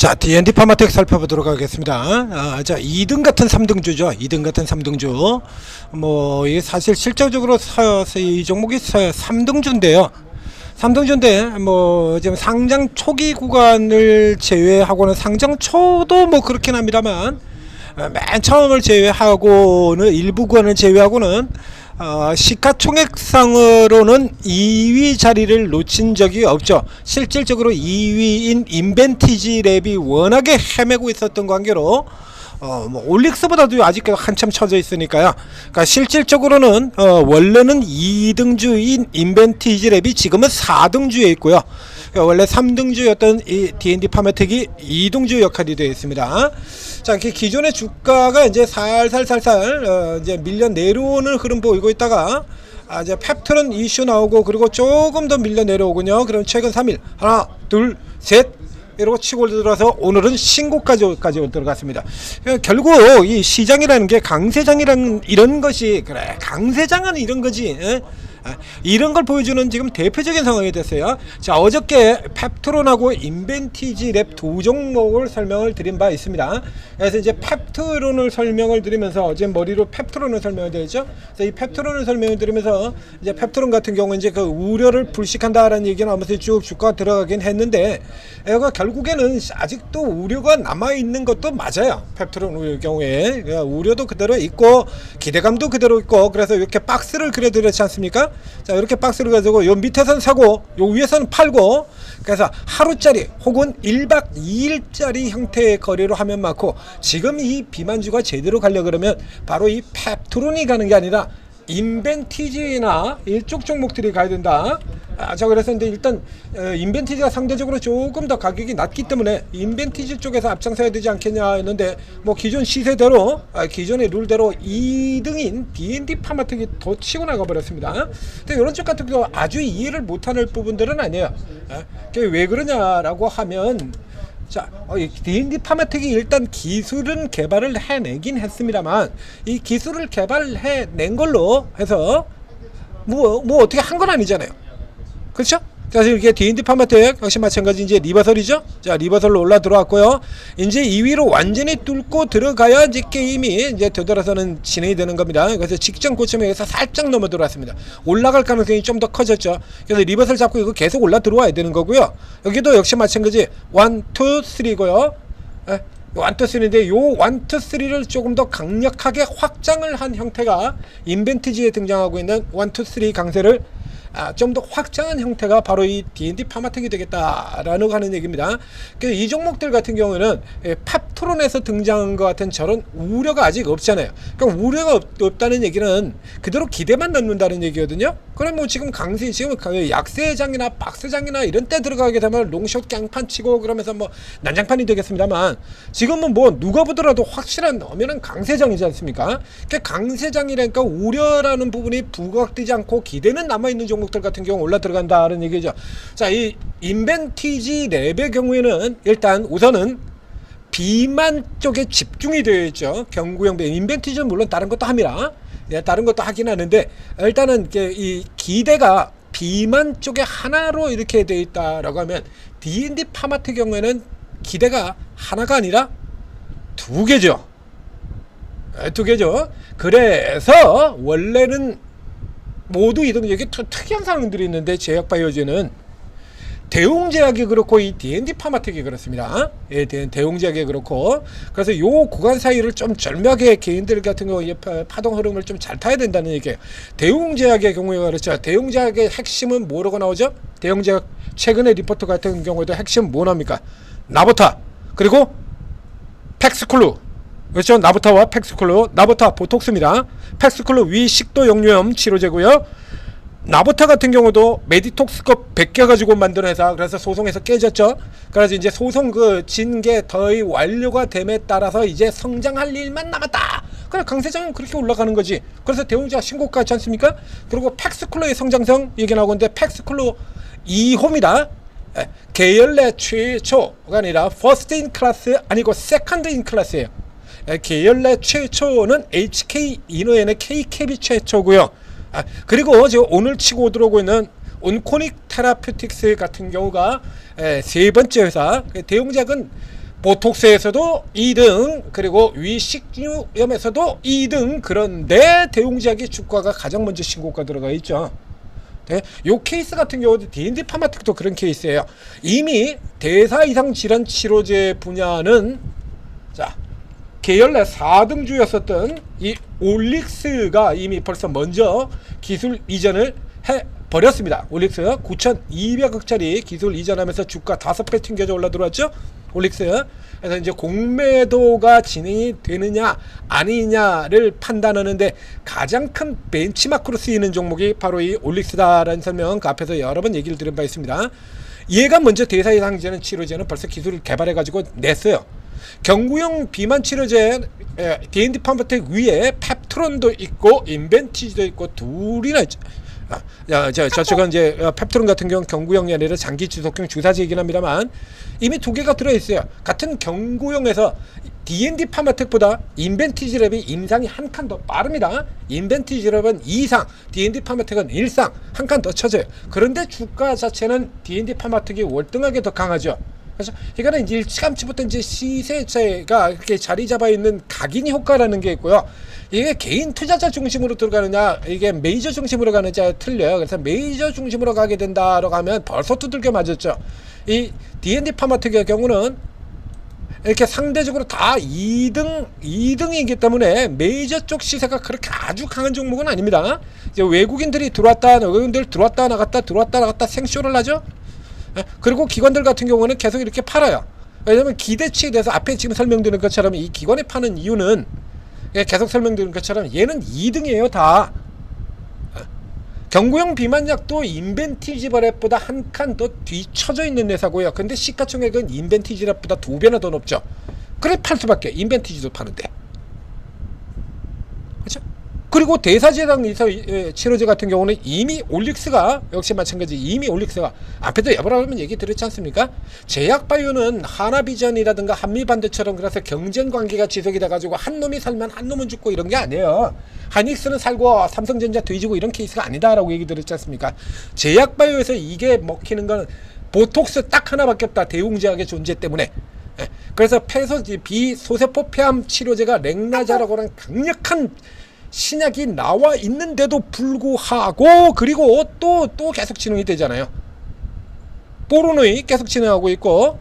자, D&D 파마텍 살펴보도록 하겠습니다. 자, 2등 같은 3등주죠. 2등 같은 3등주. 이게 사실 실질적으로 이 종목이 3등주인데요. 3등주인데, 지금 상장 초기 구간을 제외하고는 상장 초도 그렇긴 합니다만, 맨 처음을 제외하고는, 일부 구간을 제외하고는, 시가총액상으로는 2위 자리를 놓친 적이 없죠. 실질적으로 2위인 인벤티지 랩이 워낙에 헤매고 있었던 관계로 올릭스보다도 아직 한참 쳐져 있으니까요. 그러니까 실질적으로는 원래는 2등주인 인벤티지 랩이 지금은 4등주에 있고요. 그러니까 원래 3등주였던 이 D&D 파마텍이 2등주 역할이 되어 있습니다. 자, 기존의 주가가 이제 살살 이제 밀려 내려오는 흐름 보이고 있다가 이제 펩트론 이슈 나오고 그리고 조금 더 밀려 내려오군요. 그럼 최근 3일 하나, 둘, 셋 이러고 치고 들어서 오늘은 신고까지 들어갔습니다. 결국 이 시장이라는 게 강세장이라는 이런 것이 그래 강세장은 이런 거지. 이런 걸 보여주는 지금 대표적인 상황이 됐어요. 자, 어저께 펩트론하고 인벤티지 랩 두 종목을 설명을 드린 바 있습니다. 그래서 이제 펩트론을 설명을 드리면서 어제 머리로 펩트론을 설명을 드렸죠. 그래서 이 펩트론을 설명을 드리면서 이제 펩트론 같은 경우는 이제 그 우려를 불식한다라는 얘기가 나오면서 쭉 주가 들어가긴 했는데, 결국에는 아직도 우려가 남아 있는 것도 맞아요. 펩트론 경우에 우려도 그대로 있고 기대감도 그대로 있고, 그래서 이렇게 박스를 그려드렸지 않습니까? 자, 이렇게 박스를 가지고 요 밑에선 사고 요 위에선 팔고, 그래서 하루짜리 혹은 1박 2일짜리 형태의 거래로 하면 많고, 지금 이 비만주가 제대로 가려 그러면 바로 이 펩트론이 가는 게 아니라 인벤티지나 이쪽 종목들이 가야 된다. 자, 그래서 근데 일단 인벤티지가 상대적으로 조금 더 가격이 낮기 때문에 인벤티지 쪽에서 앞장서야 되지 않겠냐 했는데, 기존 시세대로 기존의 룰대로 2등인 D&D 파마텍이 더 치고 나가 버렸습니다. 근데 이런 쪽 같은 경우 아주 이해를 못하는 부분들은 아니에요. 왜 그러냐라고 하면, 자, D&D 파마텍이 일단 기술은 개발을 해내긴 했습니다만, 이 기술을 개발해낸 걸로 해서 어떻게 한 건 아니잖아요. 그렇죠? 그래서 이렇게 D&D 파마텍 역시 마찬가지 이제 리버설이죠. 자, 리버설로 올라 들어왔고요. 이제 2위로 완전히 뚫고 들어가야 이제 게임이 이제 되돌아서는 진행이 되는 겁니다. 그래서 직전 고점에서 살짝 넘어 들어왔습니다. 올라갈 가능성이 좀 더 커졌죠. 그래서 리버설 잡고 이거 계속 올라 들어와야 되는 거고요. 여기도 역시 마찬가지 1, 2, 3고요. 1, 2, 3인데 요 1, 2, 3를 조금 더 강력하게 확장을 한 형태가 인벤티지에 등장하고 있는 1, 2, 3 강세를 좀 더 확장한 형태가 바로 이 D&D 파마텍이 되겠다라는 하는 얘기입니다. 그래서 이 종목들 같은 경우는 펩트론에서 등장한 것 같은 저런 우려가 아직 없잖아요. 그러니까 우려가 없다는 얘기는 그대로 기대만 넣는다는 얘기거든요. 그럼 지금 지금 약세장이나 박스장이나 이런 때 들어가게 되면 롱숏 깡판 치고 그러면서 난장판이 되겠습니다만, 지금은 누가 보더라도 확실한 엄연한 강세장이지 않습니까? 그러니까 강세장이라니까 우려라는 부분이 부각되지 않고 기대는 남아있는 종목들 같은 경우 올라 들어간다는 얘기죠. 자, 이 인벤티지 랩의 경우에는 일단 우선은 비만 쪽에 집중이 되어 있죠. 경구형 인벤티지는 물론 다른 것도 합니다. 다른 것도 하긴 하는데, 일단은 이 기대가 비만 쪽에 하나로 이렇게 되어 있다라고 하면 D&D 파마텍 경우에는 기대가 하나가 아니라 두 개죠. 두 개죠. 그래서 원래는 모두 이동 여기 특이한 상황들이 있는데, 제약바이오제는 대웅제약이 그렇고 이 D&D 파마텍이 그렇습니다. 예, 대웅제약이 그렇고, 그래서 요 구간 사이를 좀 절묘하게 개인들 같은 경우 파동 흐름을 좀 잘 타야 된다는 얘기예요. 대웅제약의 경우에 그렇죠. 대웅제약의 핵심은 뭐라고 나오죠? 대웅제약 최근의 리포트 같은 경우에도 핵심 뭐 나옵니까? 나보타 그리고 팩스클루. 그렇죠. 나보타와 팩스클루. 나보타 보톡스입니다. 팩스클루 위 식도 역류염 치료제고요. 나보타 같은 경우도 메디톡스급 100개 가지고 만든 회사. 그래서 소송에서 깨졌죠. 그래서 이제 소송 진게 거의 완료가 됨에 따라서 이제 성장할 일만 남았다. 그래, 강세장은 그렇게 올라가는 거지. 그래서 대웅제약 신고가 있지 않습니까? 그리고 팩스클루의 성장성 얘기 나오는데, 팩스클루 2호입니다. 계열내 최초가 아니라 퍼스트 인 클래스 아니고 세컨드 인 클래스예요. 계열내 최초는 HK 이노엔의 K캡이 최초고요. 그리고 지금 오늘 치고 들어오고 있는 온코닉 테라퓨틱스 같은 경우가 세 번째 회사. 대웅제약은 보톡스에서도 2등, 그리고 위식류염에서도 2등. 그런데 대웅제약의 주가가 가장 먼저 신고가 들어가 있죠. 네, 요 케이스 같은 경우도 D&D 파마텍도 그런 케이스예요. 이미 대사 이상 질환 치료제 분야는 자 계열 내 4등주였었던 이 올릭스가 이미 벌써 먼저 기술 이전을 해 버렸습니다. 올릭스 9,200억짜리 기술 이전하면서 주가 5배 튕겨져 올라 들어왔죠. 올릭스. 그래서 이제 공매도가 진행이 되느냐 아니냐를 판단하는데 가장 큰 벤치마크로 쓰이는 종목이 바로 이 올릭스다라는 설명 그 앞에서 여러 번 얘기를 드린 바 있습니다. 얘가 먼저 대사 이상 질환 치료제는 벌써 기술을 개발해 가지고 냈어요. 경구용 비만 치료제 D&D 파마텍 위에 펩트론도 있고 인벤티지도 있고 둘이나 있죠. 저쪽은 이제 펩트론 같은 경우는 경구용이 아니라 장기 지속형 주사제이긴 합니다만 이미 두 개가 들어있어요. 같은 경구용에서 D&D 파마텍보다 인벤티지랩이 임상이 한 칸 더 빠릅니다. 인벤티지랩은 2상, D&D 파마텍은 1상 한 칸 더 쳐져요. 그런데 주가 자체는 D&D 파마텍이 월등하게 더 강하죠. 그래서 이거는 이제 일찌감치부터 이제 시세차가 이렇게 자리 잡아 있는 각인 효과라는 게 있고요. 이게 개인 투자자 중심으로 들어가느냐, 이게 메이저 중심으로 가느냐 틀려요. 그래서 메이저 중심으로 가게 된다라고 하면 벌써 두들겨 맞았죠. 이 D&D 파마텍의 경우는 이렇게 상대적으로 다 2등이기 때문에 메이저 쪽 시세가 그렇게 아주 강한 종목은 아닙니다. 이제 외국인들이 들어왔다 나갔다 생쇼를 하죠. 그리고 기관들 같은 경우는 계속 이렇게 팔아요. 왜냐면 기대치에 대해서 앞에 지금 설명드린 것처럼 이 기관이 파는 이유는 계속 설명드린 것처럼 얘는 2등이에요 다. 경구용 비만약도 인벤티지랩보다 한 칸 더 뒤쳐져 있는 회사고요. 근데 시가총액은 인벤티지랩보다 2배나 더 높죠. 그래 팔 수밖에. 인벤티지도 파는데. 그렇죠? 그리고 대사제당 치료제 같은 경우는 이미 올릭스가 역시 마찬가지 이미 올릭스가 앞에도 여러 번 얘기 드렸지 않습니까? 제약바이오는 하나비전이라든가 한미반도처럼 그래서 경쟁관계가 지속이 돼가지고 한 놈이 살면 한 놈은 죽고 이런 게 아니에요. 하닉스는 살고 삼성전자 뒤지고 이런 케이스가 아니다라고 얘기 드렸지 않습니까? 제약바이오에서 이게 먹히는 건 보톡스 딱 하나밖에 없다. 대웅제약의 존재 때문에. 그래서 비소세포 폐암 치료제가 렉나자라고 하는 강력한 신약이 나와 있는데도 불구하고 그리고 또 계속 진행이 되잖아요. 보로노이 계속 진행하고 있고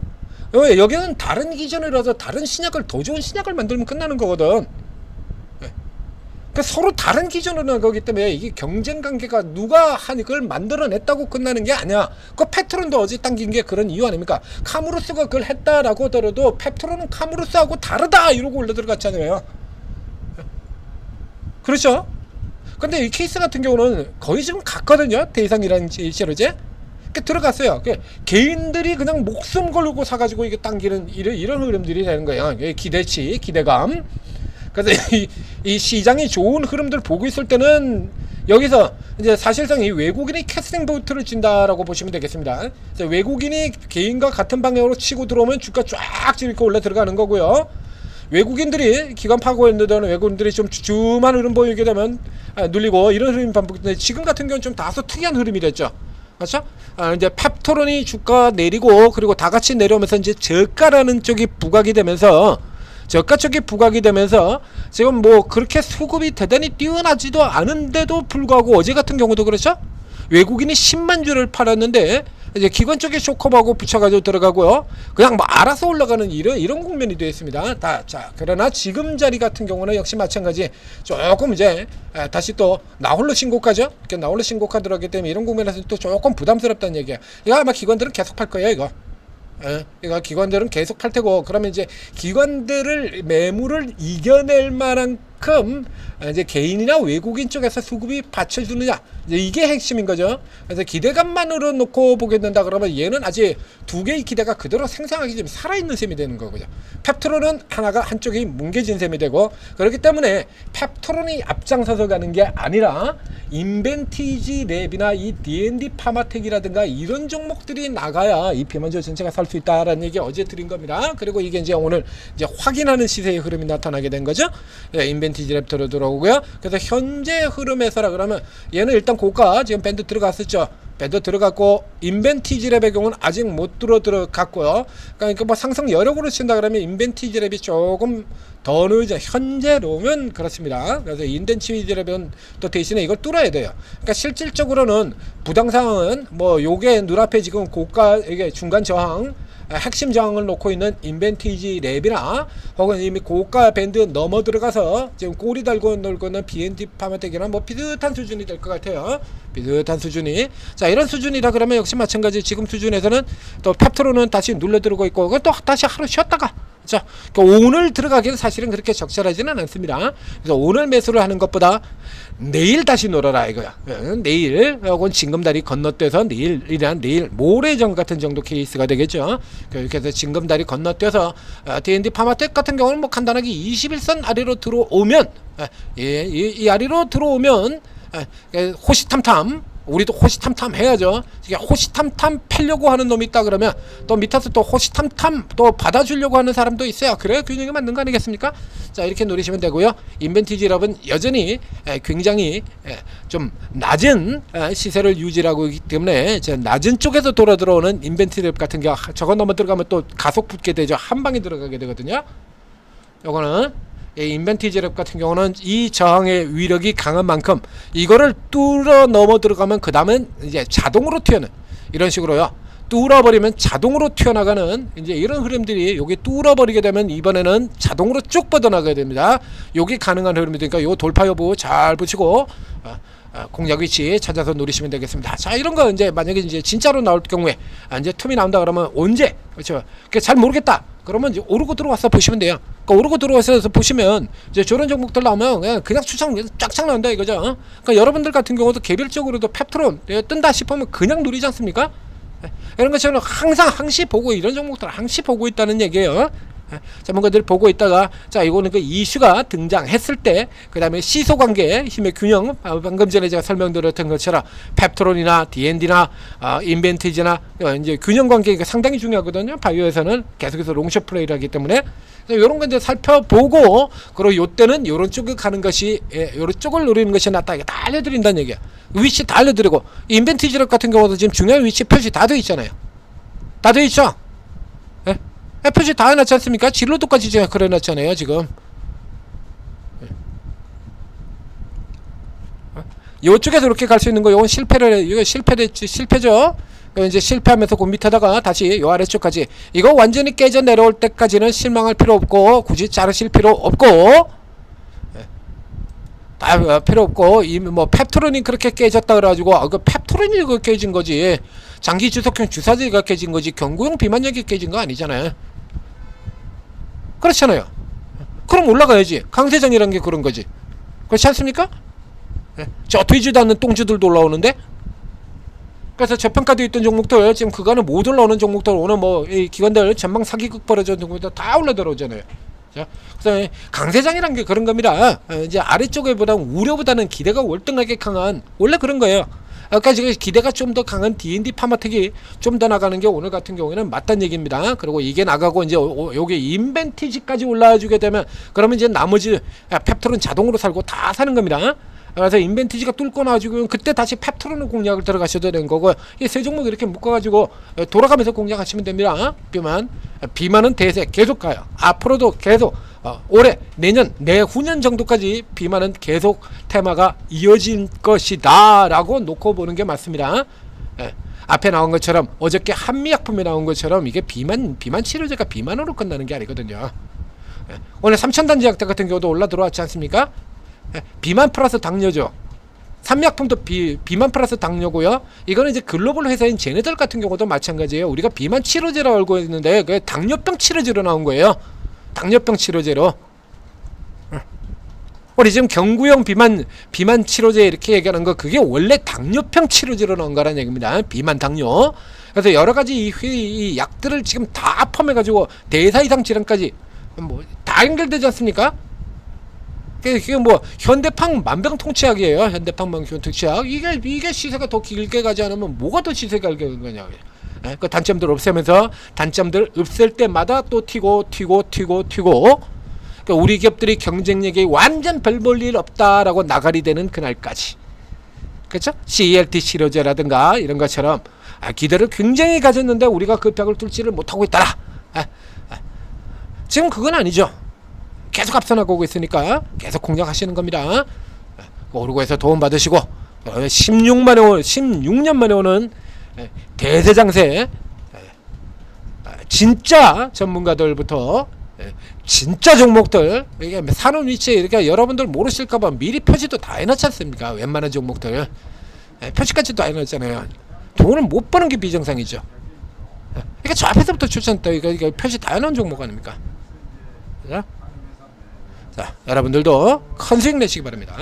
여기는 다른 기전이라서 다른 신약을 더 좋은 신약을 만들면 끝나는 거거든. 그러니까 서로 다른 기전으로 나가기 때문에 이게 경쟁 관계가 누가 한 이걸 만들어냈다고 끝나는 게 아니야. 그 펩트론도 어제 당긴 게 그런 이유 아닙니까? 카무루스가 그걸 했다라고 하더라도 펩트론은 카무루스하고 다르다 이러고 올라 들어갔잖아요. 그렇죠? 근데 이 케이스 같은 경우는 거의 지금 같거든요. 대상이라는 치료제 들어갔어요. 개인들이 그냥 목숨 걸고 사가지고 이게 당기는 이런 흐름들이 되는 거예요. 기대치, 기대감. 그래서 이 시장이 좋은 흐름들 보고 있을 때는 여기서 이제 사실상 이 외국인이 캐스팅 보트를 진다라고 보시면 되겠습니다. 외국인이 개인과 같은 방향으로 치고 들어오면 주가 쫙 이렇게 올라 들어가는 거고요. 외국인들이 기관 파고했는데 외국인들이 좀 주춤한 흐름 보이게 되면 눌리고 이런 흐름이 반복되는데 지금 같은 경우는 좀 다소 특이한 흐름이 됐죠. 그렇죠? 이제 펩토론이 주가 내리고 그리고 다 같이 내려오면서 이제 저가라는 쪽이 부각이 되면서 저가 쪽이 부각이 되면서 지금 뭐 그렇게 수급이 대단히 뛰어나지도 않은데도 불구하고 어제 같은 경우도 그렇죠? 외국인이 10만 주를 팔았는데 이제 기관 쪽에 쇼커하고 붙여가지고 들어가고요. 그냥 뭐 알아서 올라가는 이런 국면이 되어 있습니다. 자, 그러나 지금 자리 같은 경우는 역시 마찬가지 조금 이제 다시 또 나홀로 신고가죠. 나홀로 신고가 들어가기 때문에 이런 국면에서 또 조금 부담스럽다는 얘기예요. 이거 아마 기관들은 계속 팔 거예요, 이거. 이거 기관들은 계속 팔 테고 그러면 이제 기관들을 매물을 이겨낼 만큼 이제 개인이나 외국인 쪽에서 수급이 받쳐주느냐 이게 핵심인 거죠. 그래서 기대감만으로 놓고 보게 된다 그러면 얘는 아직 두 개의 기대가 그대로 생생하게 좀 살아있는 셈이 되는 거고요. 펩트론은 한쪽이 뭉개진 셈이 되고 그렇기 때문에 펩트론이 앞장서서 가는 게 아니라 인벤티지 랩이나 이 D&D 파마텍이라든가 이런 종목들이 나가야 이 비만주 전체가 살 수 있다라는 얘기 어제 드린 겁니다. 그리고 이게 이제 오늘 이제 확인하는 시세의 흐름이 나타나게 된 거죠. 인벤티지 랩터로 들어오고요. 그래서 현재 흐름에서라 그러면 얘는 일단 고가 지금 밴드 들어갔었죠. 배도 들어갔고 인벤티지랩의 경우는 아직 못 들어갔고요. 그러니까 뭐 상승 여력으로 친다 그러면 인벤티지랩이 조금 더 늦어 현재로면 그렇습니다. 그래서 인벤티지랩은 또 대신에 이걸 뚫어야 돼요. 그러니까 실질적으로는 부당상은 뭐 요게 눈앞에 지금 고가 이게 중간 저항 핵심 저항을 놓고 있는 인벤티지 랩이나 혹은 이미 고가 밴드 넘어 들어가서 지금 꼬리 달고 놀고 있는 BND 파마텍이나 뭐 비슷한 수준이 될 것 같아요. 비슷한 수준이. 자, 이런 수준이라 그러면 역시 마찬가지 지금 수준에서는 또 펩트로는 다시 눌러 들어오고 있고 또 다시 하루 쉬었다가 자, 오늘 들어가기는 사실은 그렇게 적절하지는 않습니다. 그래서 오늘 매수를 하는 것보다 내일 다시 놀아라 이거야. 내일 혹은 징검다리 건너뛰어서 내일 모레전 같은 정도 케이스가 되겠죠. 그렇게 해서 징검다리 건너뛰어서 D&D 파마텍 같은 경우는 뭐 간단하게 21선 아래로 들어오면 이 아래로 들어오면 호시탐탐 우리도 호시탐탐 해야죠. 호시탐탐 패려고 하는 놈이 있다 그러면 또 밑에서 또 호시탐탐 또 받아주려고 하는 사람도 있어요. 그래야 균형이 맞는 거 아니겠습니까? 자, 이렇게 노리시면 되고요. 인벤티지랩은 여전히 굉장히 좀 낮은 시세를 유지하고 있기 때문에 낮은 쪽에서 돌아 들어오는 인벤티지랩 같은 경우 저거 넘어 들어가면 또 가속 붙게 되죠. 한 방에 들어가게 되거든요. 요거는 인벤티지랩 같은 경우는 이 저항의 위력이 강한 만큼 이거를 뚫어 넘어 들어가면 그 다음은 이제 자동으로 튀어는 이런 식으로요. 뚫어버리면 자동으로 튀어나가는 이제 이런 흐름들이 여기 뚫어버리게 되면 이번에는 자동으로 쭉 뻗어나가야 됩니다. 여기 가능한 흐름이니까 요 돌파 여부 잘 보시고 공략 위치 찾아서 노리시면 되겠습니다. 자, 이런 거 이제 만약에 이제 진짜로 나올 경우에 이제 틈이 나온다 그러면 언제 그렇죠? 잘 모르겠다. 그러면 이제 오르고 들어와서 보시면 돼요. 그러니까 오르고 들어와서 보시면 이제 저런 종목들 나오면 그냥 추천 쫙쫙 나온다 이거죠. 그러니까 여러분들 같은 경우도 개별적으로도 펩트론 뜬다 싶으면 그냥 누리지 않습니까? 이런 것처럼 항상 항시 보고 이런 종목들 항시 보고 있다는 얘기예요. 자, 뭔가들 보고 있다가 자, 이거는 그 이슈가 등장했을 때 그 다음에 시소관계 힘의 균형 방금 전에 제가 설명드렸던 것처럼 펩트론이나 D&D나 인벤티지나 이제 균형 관계가 상당히 중요하거든요. 바이오에서는 계속해서 롱숏 플레이를 하기 때문에 이런 거 이제 살펴보고 그리고 요때는 요런 쪽을 가는 것이 요런 쪽을 노리는 것이 낫다. 이게 다 알려드린다는 얘기야. 위치 다 알려드리고 인벤티지력 같은 경우도 지금 중요한 위치 표시 다 돼 있잖아요. 다 돼 있죠. 표시 다 해놨지 않습니까? 진로도까지 제가 그려놨잖아요 지금. 이쪽에서 이렇게 갈 수 있는 거 이건 이거 실패죠. 이제 실패하면서 그 밑에다가 다시 요 아래쪽까지 이거 완전히 깨져 내려올 때까지는 실망할 필요 없고 굳이 자르실 필요 없고 필요 없고 이미 뭐 펩트론이 그렇게 깨졌다 그래가지고 그 펩트론이 그 깨진 거지 장기 주석형 주사제가 깨진 거지 경구용 비만약이 깨진 거 아니잖아요. 그렇잖아요. 그럼 올라가야지. 강세장이라는 게 그런 거지. 그렇지 않습니까? 저 되지도 않는 똥주들도 올라오는데. 그래서 저평가되어 있던 종목들 지금 그간에 못 올라오는 종목들 오늘 뭐 이 기관들 전망 사기극 벌어졌는 종목들 다 올라 들어오잖아요. 자, 그래서 강세장이라는 게 그런 겁니다. 이제 아래쪽에 보다 우려보다는 기대가 월등하게 강한 원래 그런 거예요. 아까 지금 기대가 좀 더 강한 D&D 파마텍이 좀 더 나가는 게 오늘 같은 경우에는 맞다는 얘기입니다. 그리고 이게 나가고 이제 요게 인벤티지까지 올라와 주게 되면 그러면 이제 나머지 펩트론 자동으로 살고 다 사는 겁니다. 그래서 인벤티지가 뚫고 나와주고 그때 다시 펩트론 공략을 들어가셔도 되는 거고 이 세 종목 이렇게 묶어가지고 돌아가면서 공략하시면 됩니다. 비만은 대세 계속 가요. 앞으로도 계속 올해 내년 내후년 정도까지 비만은 계속 테마가 이어질 것이다 라고 놓고 보는 게 맞습니다. 앞에 나온 것처럼 어저께 한미약품에 나온 것처럼 이게 비만 치료제가 비만으로 끝나는 게 아니거든요. 오늘 3000단지 약대 같은 경우도 올라 들어왔지 않습니까? 비만 플러스 당뇨죠. 삼약품도 비만 플러스 당뇨고요. 이거는 이제 글로벌 회사인 제네들 같은 경우도 마찬가지예요. 우리가 비만 치료제라고 알고 있는데 그게 당뇨병 치료제로 나온 거예요. 당뇨병 치료제로. 우리 지금 경구용 비만 치료제 이렇게 얘기하는 거 그게 원래 당뇨병 치료제로 나온 거라는 얘기입니다. 비만 당뇨. 그래서 여러 가지 이 약들을 지금 다 포함해가지고 대사 이상 질환까지 뭐 다 연결되지 않습니까? 그게 뭐 현대판 만병통치약이에요. 현대판 만병통치약. 이게 시세가 더 길게 가지 않으면 뭐가 더 시세가 길게 가는 거냐. 그 단점들 없애면서 단점들 없앨 때마다 또 튀고. 그러니까 우리 기업들이 경쟁력이 완전 별 볼 일 없다라고 나가리 되는 그날까지. 그렇죠? CLT 치료제라든가 이런 것처럼 기대를 굉장히 가졌는데 우리가 그 벽을 뚫지를 못하고 있더라. 지금 그건 아니죠. 계속 앞서나가고 있으니까 계속 공략하시는 겁니다. 오르고에서 도움 받으시고 16년 만에 오는 대세장세, 진짜 전문가들부터 진짜 종목들, 이게 산업 위치에 이렇게 여러분들 모르실까봐 미리 표시도 다 해놨지 않습니까? 웬만한 종목들 표시까지 다 해놨잖아요. 돈을 못 버는 게 비정상이죠. 그러니까 저 앞에서부터 추천했다. 이거 표시 다 해놓은 종목 아닙니까? 자, 여러분들도 큰 수익 내시기 바랍니다.